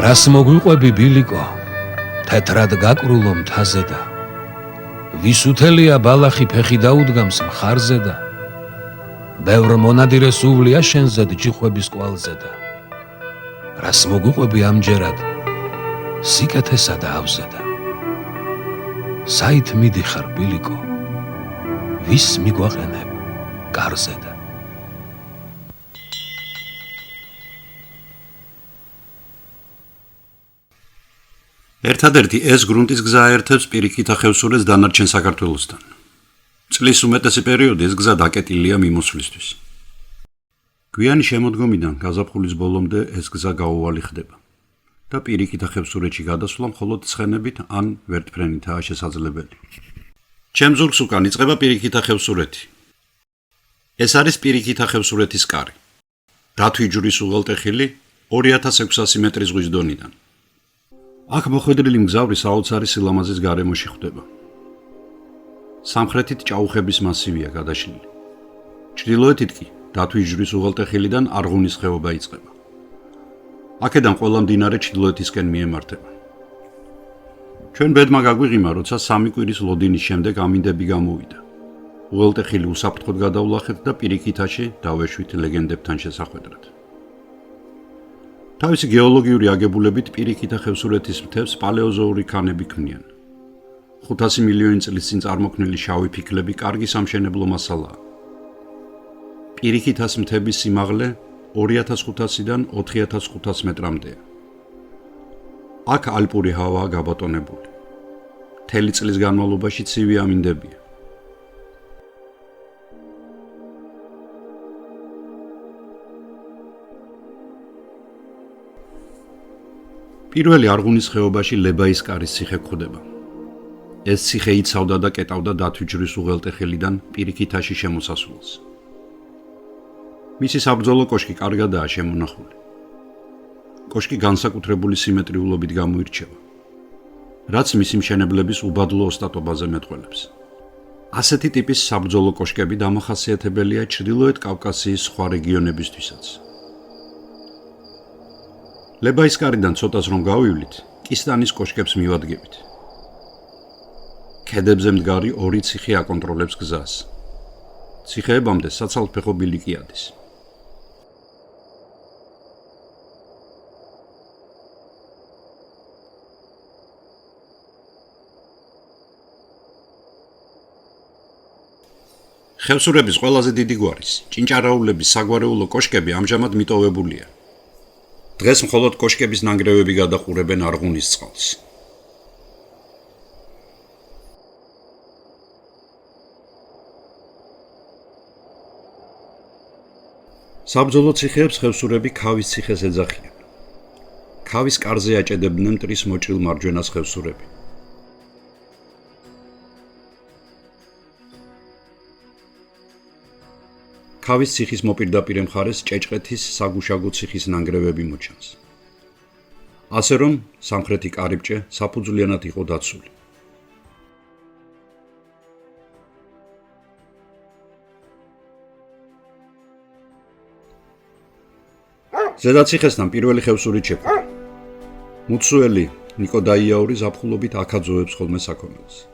რას მოგვიყვები ბილიკო თეთრად გაკრულო მთაზე და ვის უთელია ბალახი ფეხი დაუდგამს მხარზე და ბევრ მონადირეს უვლია შენზედ ჯიხვების კვალზე და რას მოგვიყვები ამჯერად სიკეთესა და ავზე და საით მიდიხარ ბილიკო ვის მიგვაყენებ კარზე და ერთადერთი ეს გრუნტის გზა აერთებს პირიქითა ხევსურეთს დანარჩენ საქართველოსთან. წლის უმეტესი პერიოდი ეს გზა დაკეტილია მიმოსვლისთვის. გვიანი შემოდგომიდან გაზაფხულის ბოლომდე ეს გზა გაუვალი ხდება და პირიქითა ხევსურეთში გადასვლა მხოლოდ ცხენებით ან ვერტფრენითაა შესაძლებელი. ჩემ ზურგს უკან იწყება პირიქითა ხევსურეთი. ეს არის პირიქითა ხევსურეთის კარი. დათვი ჯვრის უღელტეხილი 2600 მეტრის ზღვის დონიდან. აქ მოხვედრილი მგზავრი საოცარი სილამაზის გარემოში ხვდება. სამხრეთით ჭაუხების მასივია გადაშლილი. ჩრდილოეთით კი დათვი ჯვრის უღელტეხილიდან არღუნის ხეობა იწყება. აქედან ყველა მდინარე ჩრდილოეთისკენ მიემართება. ჩვენ ბედმა გაგვიღიმა, როცა 3 კვირის ლოდინის შემდეგ ამინდები გამოვიდა. უღელტეხილი უსაფრთხოდ გადავლახეთ და პირიქითაში დავეშვით ლეგენდებთან შესახვედრად. თავისი გეოლოგიური აგებულებით პირიქითა ხევსურეთის მთებს პალეოზოური ქანები ქმნიან. 500 მილიონი წლის წინ წარმოქმნილი შავი ფიქლები კარგი სამშენებლო მასალაა. პირიქითას მთების სიმაღლე 2500-დან 4500 მეტრამდეა. აქ ალპური ჰავაა გაბატონებული. მთელი წლის განმავლობაში ცივი ამინდებია. პირველი არღუნის ხეობაში ლებაის კარის ციხე გვხვდება. ეს ციხე იცავდა და კეტავდა დათვი ჯვრის უღელტეხილიდან პირიქითაში შემოსასვლელს. მისი საბრძოლო კოშკი კარგადაა შემონახული. კოშკი განსაკუთრებული სიმეტრიულობით გამოირჩევა, რაც მისი მშენებლების უბადლო ოსტატობაზე მეტყველებს. ასეთი ტიპის საბრძოლო კოშკები დამახასიათებელია ჩრდილოეთ კავკასიის სხვა რეგიონებისთვისაც. ლებაის კარიდან ცოტას რომ გავივლით, კისტანის კოშკებს მივადგებით. ქედებზე მდგარი 2 ციხე აკონტროლებს გზას. ციხეებამდე საცალფეხო ბილიკი ადის. ხევსურების ყველაზე დიდი გვარის, ჭინჭარაულების საგვარეულო კოშკები ამჟამად მიტოვებულია. დღეს მხოლოდ კოშკების ნანგრევები გადაყურებენ არღუნის წყალს. საბრძოლო ციხეებს ხევსურები ქავის ციხეს ეძახიან. ქავის კარზე აჭედებდნენ მტრის მოჭრილ მარჯვენას ხევსურები. ქავის ციხის მოპირდაპირე მხარეს ჭეჭყეთის საგუშაგო ციხის ნანგრევები მოჩანს. ასე რომ სამხრეთი კარიბჭე საფუძვლიანად იყო დაცული. ზედაციხესთან პირველი ხევსურით შეკვდა. მუცუელი ნიკო დაიაური ზაფხულობით აქ აძოვებს ხოლმე საქონელს.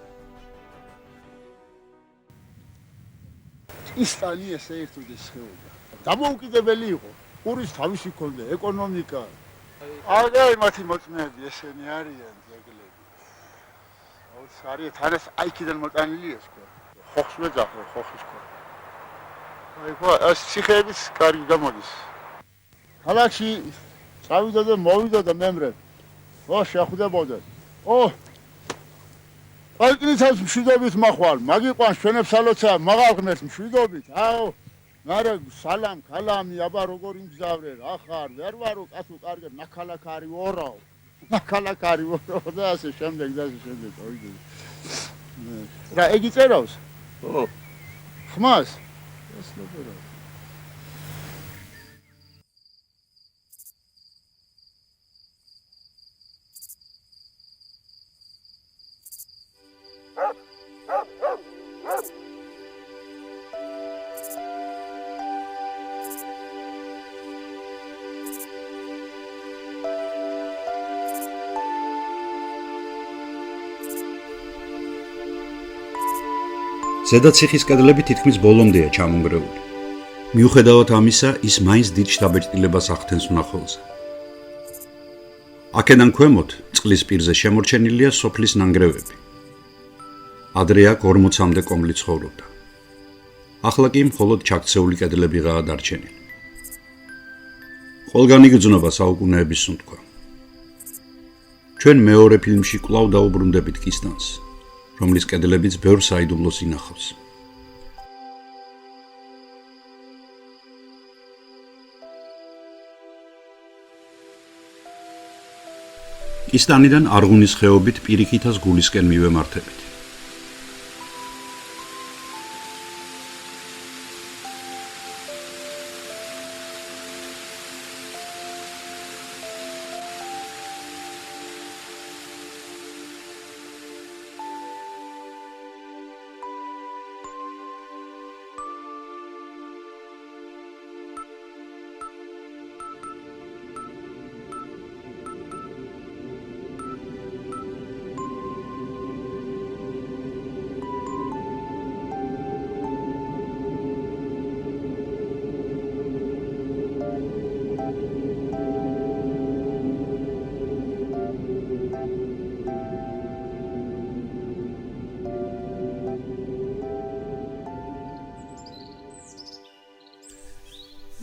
კისტანი ესე ერთუდეს ხეობა. დამოუკიდებელი იყო. ყურის თავისი ქონდა, ეკონომიკა. აი მათი მოწმეები ესენი არიან ძეგლები. აუც არის თანას აიქიდან მოტანილი ეს ხო. ხოხს ვეძახო, ხოხის ხო. აი ხო, ეს ციხეების კარგი გამოდის. ქალაქში წავიდა და მოვიდა და მემრე. ო, შეხვდებოდა. ო ალკნიცას მშვიდობით მახვალ, მაგიყვანს ჩვენებს ალოცა მაღალღმერს მშვიდობით, აო, მარა სალამ, ქალამი, აბა როგორ იმგზავრე, რა ხარ, ვერ ვარო კაცო კარგად, ნაქალაკარი ვორაო, ნაქალაკარი ვორაო და ასე შემდეგ და ასე შემდეგ, ოიდე. რა, ეგი წერავს? ო, ხმას? ეს ნებერა. ზედაციხის კედლები თითქმის ბოლომდეა ჩამონგრეული. მიუხედავად ამისა, ის მაინც დიდ შთაბეჭდილებას ახდენს მნახველზე. აქედან ქვემოთ, წყლის პირზე შემორჩენილია სოფლის ნანგრევები. ადრე აქ 40-მდე კომლი ცხოვრობდა. ახლა კი მხოლოდ ჩაქცეული კედლებიღაა დარჩენილი. ყველგან იგრძნობა საუკუნეების სუნთქვა. ჩვენ მეორე ფილმში კვლავ დაუბრუნდებით კისტანს, რომლის კედლებიც ბევრ საიდუმლოს ინახავს. კისტანიდან არღუნის ხეობით პირიქითას გულისკენ მივემართებით.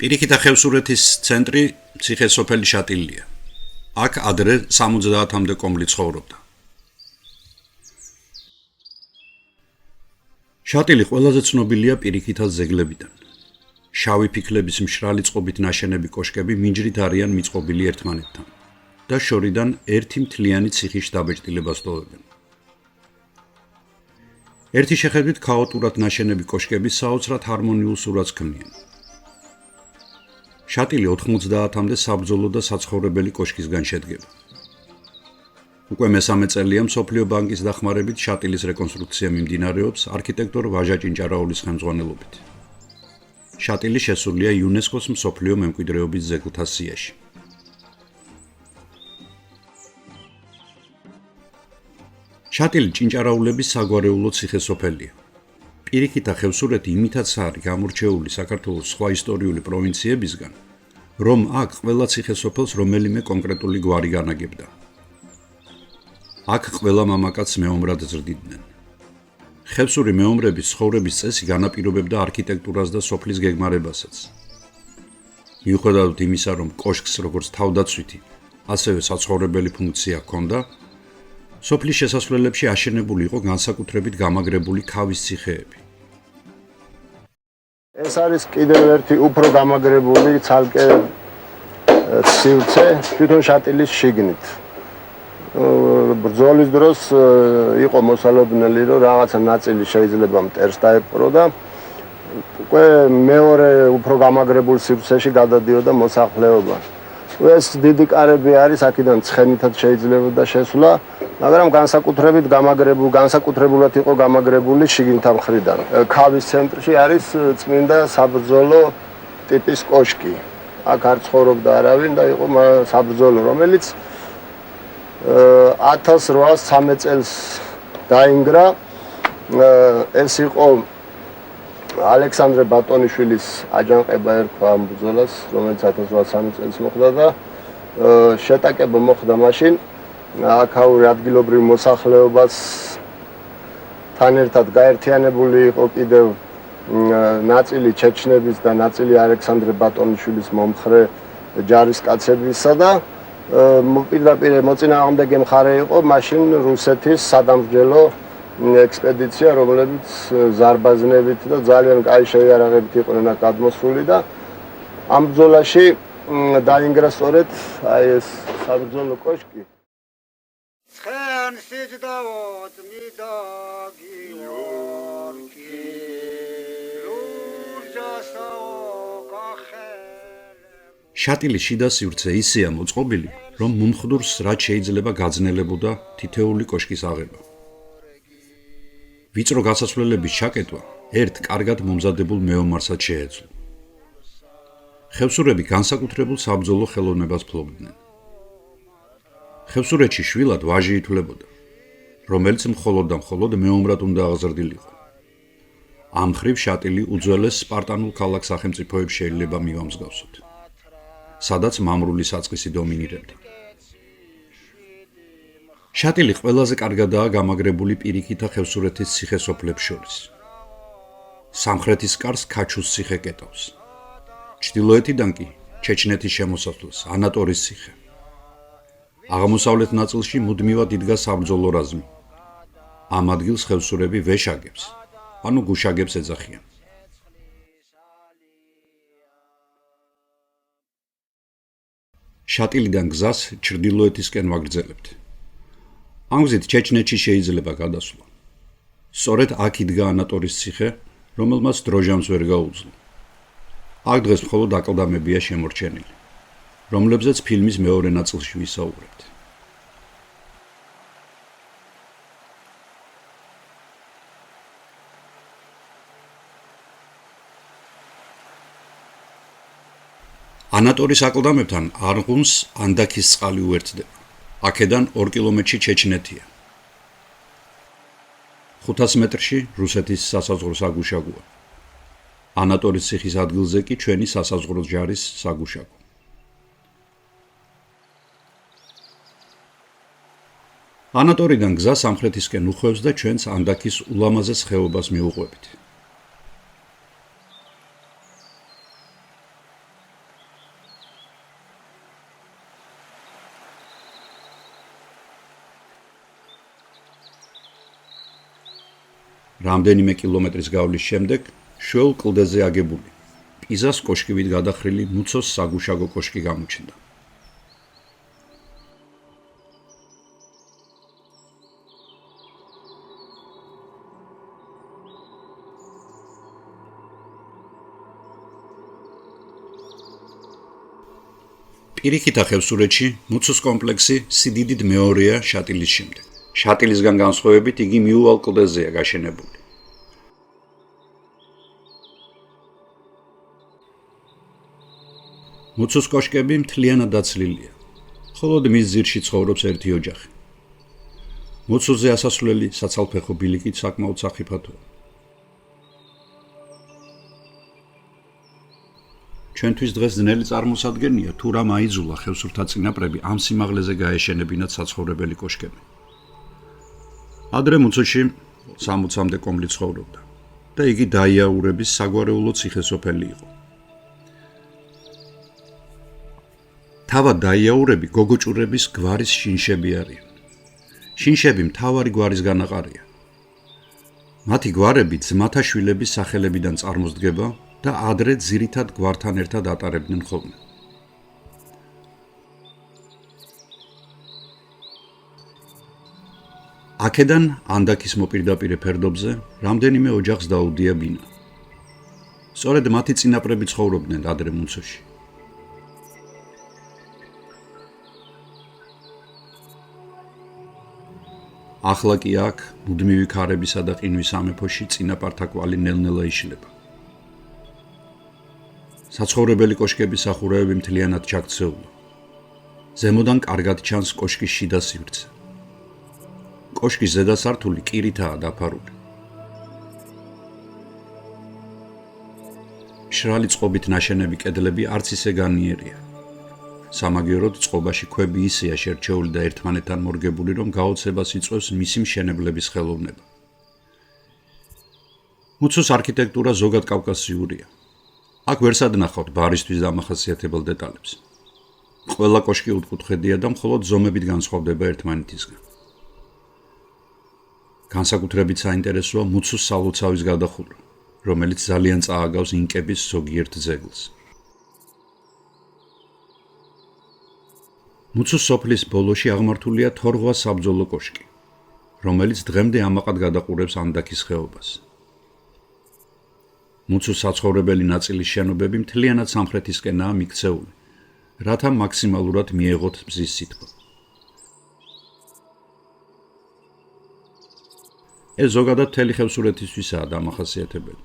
პირიქითა ხევსურეთის ცენტრი ციხე-სოფელი შატილია. აქ ადრე 70-მდე კომლი ცხოვრობდა. შატილი ყველაზე ცნობილია პირიქითას ძეგლებიდან. შავი ფიქლების მშრალი წყობით ნაშენები კოშკები მინჯრით არიან მიწყობილი ერთმანეთთან და შორიდან ერთი მთლიანი ციხის შთაბეჭდილებას ტოვებენ. ერთი შეხედვით ქაოტურად ნაშენები კოშკები საოცრად ჰარმონიულ სურათს ქმნიან. შატილი 90-მდე საბრძოლო და საცხოვრებელი კოშკისგან შედგება. უკვე მესამე წელია მსოფლიო ბანკის დახმარებით შატილის რეკონსტრუქცია მიმდინარეობს არქიტექტორ ვაჟა ჭინჭარაულის ხელმძღვანელობით. შატილი შესულია იუნესკოს მსოფლიო მემკვიდრეობის ძეგლთა სიაში. შატილი ჭინჭარაულების საგვარეულო ციხე-სოფელია. პირიქითა ხევსურეთი იმითაც არის გამორჩეული საქართველოს სხვა ისტორიული პროვინციებისგან, რომ აქ ყველა ციხე-სოფელს რომელიმე კონკრეტული გვარი განაგებდა. აქ ყველა მამაკაცს მეომრად ზრდიდნენ. ხევსური მეომრების ცხოვრების წესი განაპირობებდა არქიტექტურას და სოფლის გეგმარებასაც. მიუხედავად იმისა, რომ კოშკს როგორც თავდაცვითი, ასევე საცხოვრებელი ფუნქცია ჰქონდა, სოფლის შესასვლელებში აშენებული იყო განსაკუთრებით გამაგრებული ქავის ციხეები. ეს არის კიდევ ერთი უფრო გამაგრებული ცალკე სივრცე თვითონ შატილის შიგნით. ბრძოლის დროს იყო მოსალოდნელი, რომ რაღაცა ნაწილი შეიძლება მტერს დაეპყრო და უკვე მეორე უფრო გამაგრებულ სივრცეში გადადიოდა მოსახლეობა. ეს დიდი კარები არის, აქედან ცხენითაც შეიძლებოდა შესვლა, მაგრამ განსაკუთრებულად იყო გამაგრებული შიგნითა მხრიდან. ქავის ცენტრში არის წმინდა საბრძოლო ტიპის კოშკი. აქ არ ცხოვრობდა არავინ და იყო საბრძოლო, რომელიც 1813 წელს დაინგრა. ეს იყო ალექსანდრე ბატონიშვილის აჯანყება ერქვა ამ ბრძოლას, რომელიც 1803 წელს მოხდა და შეტაკება მოხდა მაშინ აქაური ადგილობრივ მოსახლეობას თან ერთად გაერთიანებული იყო კიდევ ნაწილი ჩეჩნების და ნაწილი ალექსანდრე ბატონიშვილის მომხრე ჯარისკაცებისა და პირდაპირ მოწინააღმდეგე მხარე იყო მაშინ რუსეთის სადამსჯელო ექსპედიცია, რომლებიც ზარბაზნებით და ძალიან კაი შეიარაღებით იყვნენ აქ გადმოსული და ამ ბრძოლაში დაინგრა სწორედ აი ეს საბრძოლო კოშკი. ცხენ სიძდავოთ მიდაგი ორკი ლურჯასაო კახელე. შატილის შიდა სივრცე ისეა მოწყობილი, რომ მომხდურს რაც შეიძლება გაძნელებოდა თითეული კოშკის აღება. ვიწრო გასასვლელების ჩაკეტვა ერთ კარგად მომზადებულ მეომარსაც შეეძლო. ხევსურები განსაკუთრებულ საბრძოლო ხელოვნებას ფლობდნენ. ხევსურეთში შვილად ვაჟი ითვლებოდა, რომელიც მხოლოდ და მხოლოდ მეომრად უნდა აღზრდილიყო. ამ მხრივ შატილი უძველეს სპარტანულ ქალაქ სახელმწიფოებს შეიძლება მივამსგავსოთ, სადაც მამრული საწყისი დომინირებდა. შატილი ყველაზე კარგადაა გამაგრებული პირიქითა ხევსურეთის ციხესოფლებს შორის. სამხრეთის კარს ქაჩუს ციხე კეტავს. ჩრდილოეთიდან კი ჩეჩნეთის შემოსასვლელს ანატორის ციხე. აღმოსავლეთ ნაწილში მუდმივად იდგა საბრძოლო რაზმი. ამ ადგილს ხევსურები ვეშაგებს, ანუ გუშაგებს ეძახიან. შატილიდან გზას ჩრდილოეთისკენ ვაგრძელებთ. ამ გზით ჩეჩნეთში შეიძლება გადასვლა. სწორედ აქ იდგა ანატორის ციხე, რომელმაც დროჟანს ვერ გაუძლო. აქ დღეს მხოლოდ აკლდამებია შემორჩენილი, რომლებზეც ფილმის მეორე ნაწილში ვისაუბრებთ. ანატორის აკლდამებთან არღუნს ანდაქის წყალი უერთდება. აქედან 2 კილომეტრში ჩეჩნეთია. 500 მეტრში რუსეთის სასაზღვრო საგუშაგოა. ანატორის ციხის ადგილზე კი ჩვენი სასაზღვრო ჯარის საგუშაგო. ანატორიდან გზა სამხრეთისკენ უხვევს და ჩვენს ანდაქის ულამაზეს ხეობას მიუყვებით. რამდენიმე კილომეტრის გავლის შემდეგ შვეულ კლდეზე აგებული პიზას კოშკივით გადახრილი მუცოს საგუშაგო კოშკი გამოჩნდა. პირიქითა ხევსურეთში მუცოს კომპლექსი სიდიდით მეორეა შატილის შემდეგ. შატილისგან განსხვავებით იგი მიუვალ კლდეზეა გაშენებული. მუცოს კოშკები მთლიანად დაცლილია, ხოლო მის ძირში ცხოვრობს ერთი ოჯახი. მუცოზე ასასვლელი საცალფეხო ბილიკით საკმაოდ სახიფათოა. ჩვენთვის დღეს ძნელი წარმოსადგენია, თუ რა მაიძულა ხევსურთა წინაპრები ამ სიმაღლეზე გაეშენებინათ საცხოვრებელი კოშკები. ადრე მუცოში 60-მდე კომლი ცხოვრობდა და იგი დაიაურების საგვარეულო ციხესოფელი იყო. თავად დაიაურები გოგოჭურების გვარის შინშები არიან. შინშები მთავარი გვარის განაყარია. მათი გვარები ძმათა შვილების სახელებიდან წარმოსდგება და ადრე ძირითად გვართან ერთად ატარებდნენ ხოლმე. აქედან ანდაქის მოპირდაპირე ფერდობზე რამდენიმე ოჯახს დაუდია ბინა. სწორედ მათი წინაპრები ცხოვრობდნენ ადრე მუცოში. ახლა კი აქ მუდმივი ქარებისა და ყინვის სამეფოში წინაპართა კვალი ნელ-ნელა იშლება. საცხოვრებელი კოშკების სახურავები მთლიანად ჩაქცეულა. ზემოდან კარგად ჩანს კოშკის შიდა სივრცე. კოშკის ზედა სართული კირითაა დაფარული. მშრალი წყობით ნაშენები კედლები არც ისე განიერია. სამაგიეროდ წყობაში ქვები ისეა შერჩეული და ერთმანეთთან მორგებული, რომ გაოცებას იწვევს მისი მშენებლების ხელოვნება. მუცოს არქიტექტურა ზოგად კავკასიურია. აქ ვერ სადნახავთ ბარისთვის დამახასიათებელ დეტალებს. ყველა კოშკი უთკუთხედია და მხოლოდ ზომებით განსხვავდება ერთმანეთისგან. განსაკუთრებით საინტერესოა მუცოს სალოცავის გადახურვა, რომელიც ძალიან წააგავს ინკების ზოგიერთ ძეგლს. მუცოს სოფლის ბოლოში აღმართულია თორღვა საბრძოლო კოშკი, რომელიც დღემდე ამაყად გადაყურებს ანდაქის ხეობას. მუცოს საცხოვრებელი ნაწილის შენობები მთლიანად სამხრეთისკენაა მიქცეული, რათა მაქსიმალურად მიეღოთ მზის სითბო. ეს ზოგადად მთელი ხევსურეთისთვისაა დამახასიათებელი.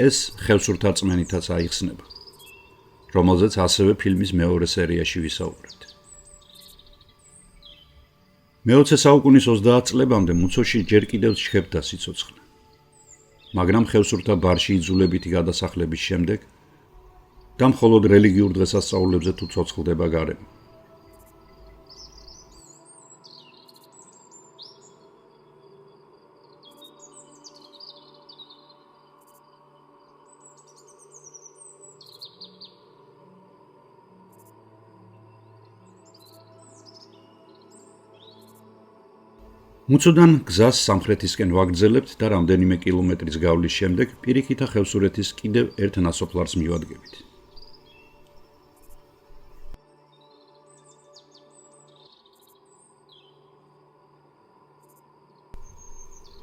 ეს ხევსურთა რწმენითაც აიხსნება, რომელზეც ასევე ფილმის მეორე სერიაში ვისაუბრებთ. მე-20 საუკუნის 30 წლებამდე მუცოში ჯერ კიდევ ჩქეფდა სიცოცხლე. მაგრამ ხევსურთა ბარში იძულებითი გადასახლების შემდეგ და მხოლოდ რელიგიურ დღესასწაულებზე თუ ცოცხლდება გარემო. მუცუდან გზას სამხრეთისკენ ვაგრძელებთ და რამდენიმე კილომეტრის გავლის შემდეგ პირიქითა ხევსურეთის კიდევ ერთ ნასოფლარს მივადგებით.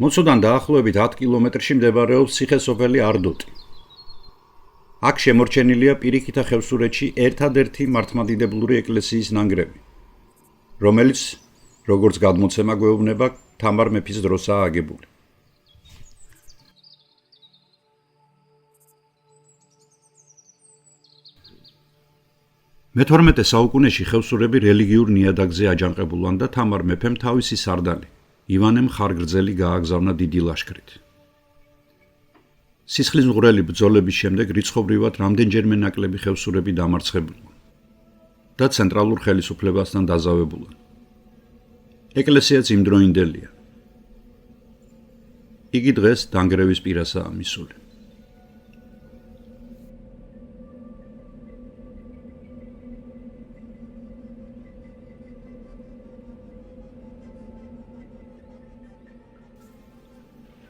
მუცუდან დაახლოებით 10 კილომეტრში მდებარეობს ციხესოფელი არდოტი. აქ შემორჩენილია პირიქითა ხევსურეთში ერთადერთი მართლმადიდებლური ეკლესიის ნანგრევი, რომელიც როგორც გადმოცემა გვეუბნება, თამარ მეფის დროსაა აგებული. მე-12 საუკუნეში ხევსურები რელიგიურ ნიადაგზე აჯანყებულან და თამარ მეფემ თავისი სარდალი, ივანე მხარგრძელი გააგზავნა დიდი ლაშქრით. სისხლისმღვრელი ბრძოლების შემდეგ რიცხობრივად რამდენჯერმე ნაკლები ხევსურები დამარცხებულან და ცენტრალურ ხელისუფლებასთან დაზავებულან. ეკლესიაც იმდროინდელია. იგი დღეს დანგრევის პირასაა მისული.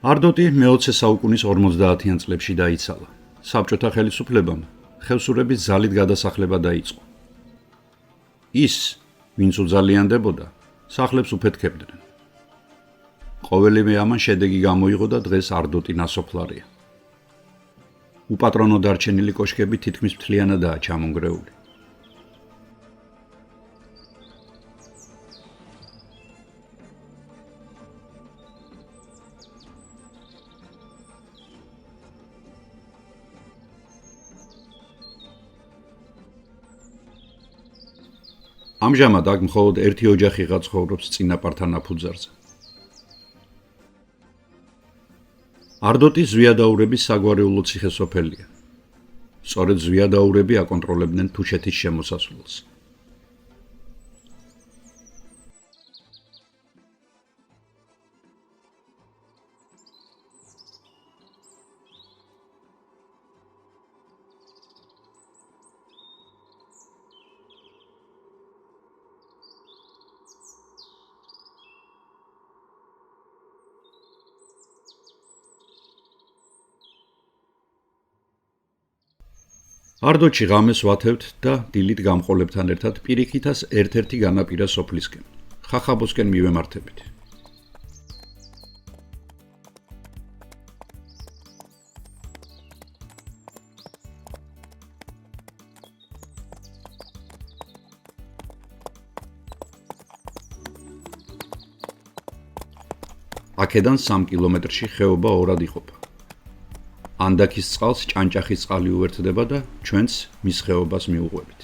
არდოტი მე-20 საუკუნის 50-იან წლებში დაიცალა. საბჭოთა ხელისუფლებამ ხევსურების ძალით გადასახლება დაიწყო. ის, ვინც უძალიანდებოდა, სახლებს უფეთქებდნენ. ყოველივე ამან შედეგი გამოიღო და დღეს არდოტი ნასოფლარია. უპატრონო დარჩენილი კოშკები თითქმის მთლიანადაა ჩამონგრეული. ამჟამად აქ მხოლოდ ერთი ოჯახიღა ცხოვრობს წინაპართა ნაფუძარზე. არდოტი ზვიადაურების საგვარეულო ციხესოფელია. სწორედ ზვიადაურები აკონტროლებდნენ თუშეთის შემოსასვლელს. არდოტში ღამეს ვათევთ და დილით გამყოლებთან ერთად პირიქითას ერთ-ერთი განაპირა სოფლისკენ, ხახაბოსკენ მივემართებით. აქედან 3 კილომეტრში ხეობა ორად იყოფა. ანდაქის წყალს ჭანჭახის წყალი უერთდება და ჩვენც მის ხეობას მიუყვებით.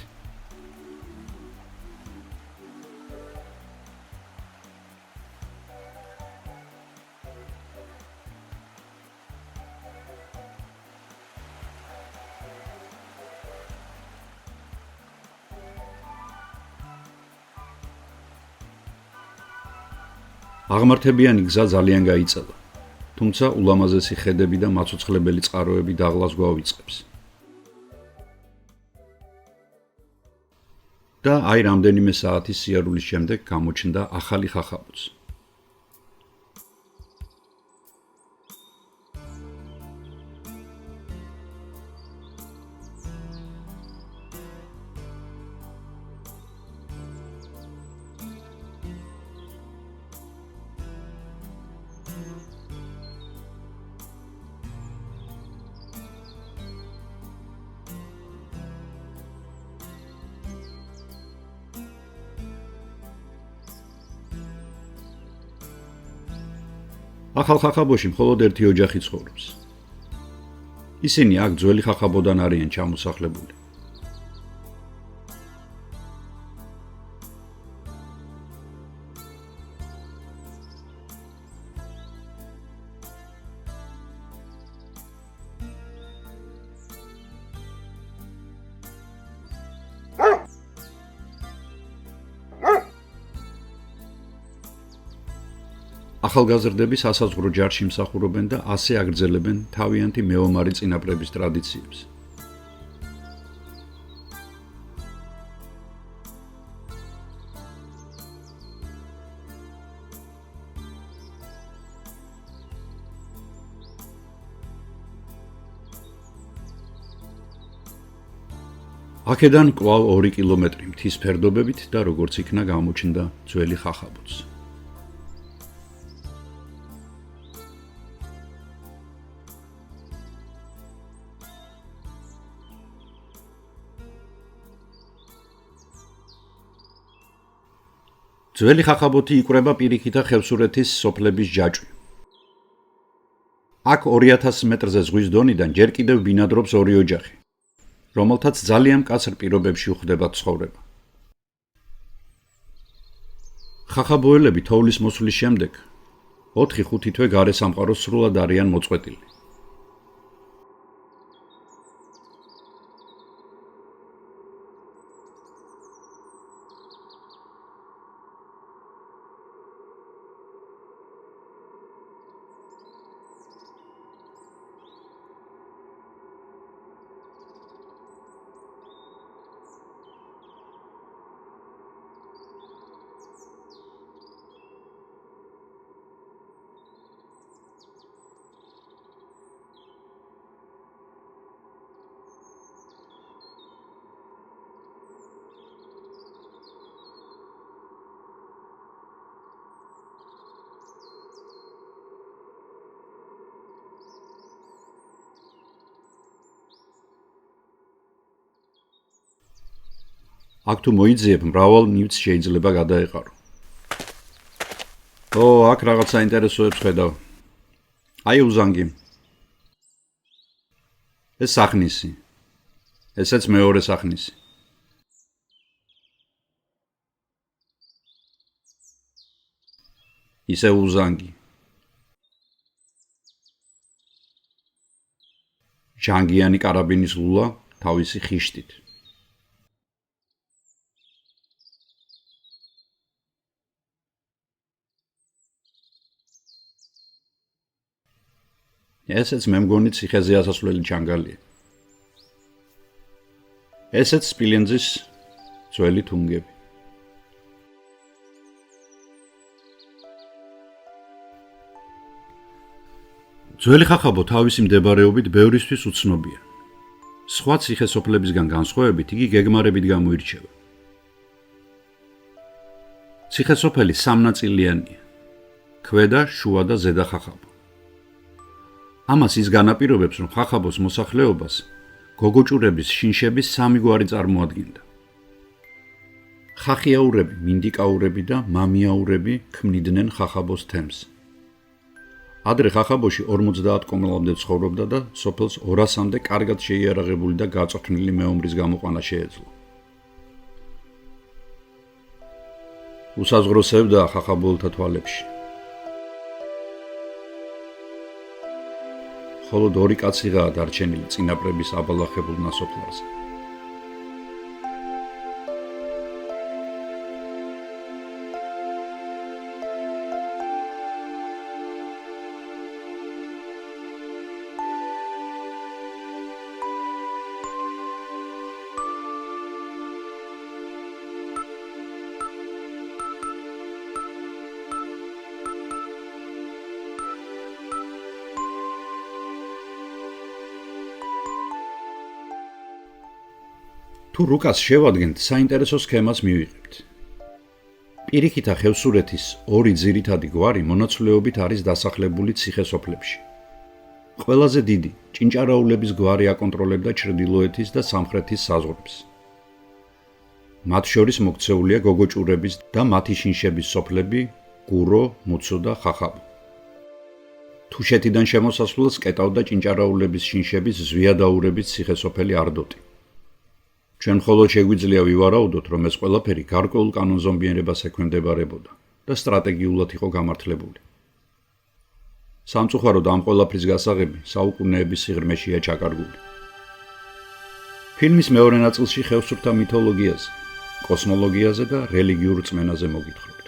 აღმართებიანი გზა ძალიან გაიწელა. თუმცა ულამაზესი ხედები და მაცოცხლებელი წყაროები დაღლას გვავიწყებს. და აი რამდენიმე საათის სიარულის შემდეგ გამოჩნდა ახალი ხახაბოც. ახალ ხახაბოში მხოლოდ ერთი ოჯახი ცხოვრობს. ისინი აქ ძველი ხახაბოდან არიან ჩამოსახლებული. ახალგაზრდები სასაზღვრო ჯარში მსახურობენ და ასე აგრძელებენ თავიანთი მეომარი წინაპრების ტრადიციებს. აქედან კვლავ 2 კილომეტრი მთის ფერდობებით და როგორც იქნა გამოჩნდა ძველი ხახაბოც. ძველი ხახაბოთი იკვრება პირიქითა ხევსურეთის სოფლების ჯაჭვი. აქ 2000 მეტრზე ზღვის დონიდან ჯერ კიდევ ბინადრობს 2 ოჯახი, რომელთაც ძალიან მკაცრ პირობებში უხდება ცხოვრება. ხახაბოელები თოვლის მოსვლის შემდეგ 4-5 თვე გარე სამყაროს სრულად არიან მოწყვეტილი. აქ თუ მოიძიებ, მრავალ ნივთს შეიძლება გადაეყარო. აქ რაღაც საინტერესოებს ხედავ. აი უზანგი. ეს სახნისი. ესეც მეორე სახნისი. ისე უზანგი. ჟანგიანი კარაბინის ლულა თავისი ხიშტით. ესეც მე მგონი ციხეზე ასასვლელი ჯანგალია. ესეც სპილენძის ძველი თუნგები. ძველი ხახაბო თავისი მდებარეობით ბევრისთვის უცნობია. სხვა ციხესოფლებისგან განსხვავებით იგი გეგმარებით გამოირჩევა. ციხესოფელი სამნაწილიანია: ქვედა, შუა და ზედა ხახაბო. ამას ის განაპირობებს, რომ ხახაბოს მოსახლეობას გოგოჭურების შინშების 3 გვარი წარმოადგენდა. ხახიაურები, მინდიკაურები და მამიაურები ქმნიდნენ ხახაბოს თემს. ადრე ხახაბოში 50 კომლამდე ცხოვრობდა და სოფელს 200-მდე კარგად შეიარაღებული და გაწვრთნილი მეომრის გამოყვანა შეეძლო. უსაზღვრო სევდა ხახაბოელთა თვალებში. მხოლოდ 2 კაციღაა დარჩენილი წინაპრების აბალახებულ ნასოფლარზე. თუ რუკას შევადგენთ, საინტერესო სქემას მივიღებთ. პირიქითა ხევსურეთის 2 ძირითადი გვარი მონაცვლეობით არის დასახლებული ციხესოფლებში. ყველაზე დიდი ჭინჭარაულების გვარი აკონტროლებდა ჩრდილოეთის და სამხრეთის საზღვრებს. მათ შორის მოქცეულია გოგოჭურების და მათი შინშების სოფლები გურო, მუცო და ხახაბო. თუშეთიდან შემოსასვლელს კეტავდა ჭინჭარაულების შინშების ზვიადაურების ციხესოფელი არდოტი. ჩვენ მხოლოდ შეგვიძლია ვივარაუდოთ, რომ ეს ყველაფერი გარკვეულ კანონზომიერებას ექვემდებარებოდა და სტრატეგიულად იყო გამართლებული. სამწუხაროდ ამ ყველაფრის გასაღები საუკუნეების სიღრმეშია ჩაკარგული. ფილმის მეორე ნაწილში ხევსურთა მითოლოგიაზე, კოსმოლოგიაზე და რელიგიურ რწმენაზე მოგითხრობთ.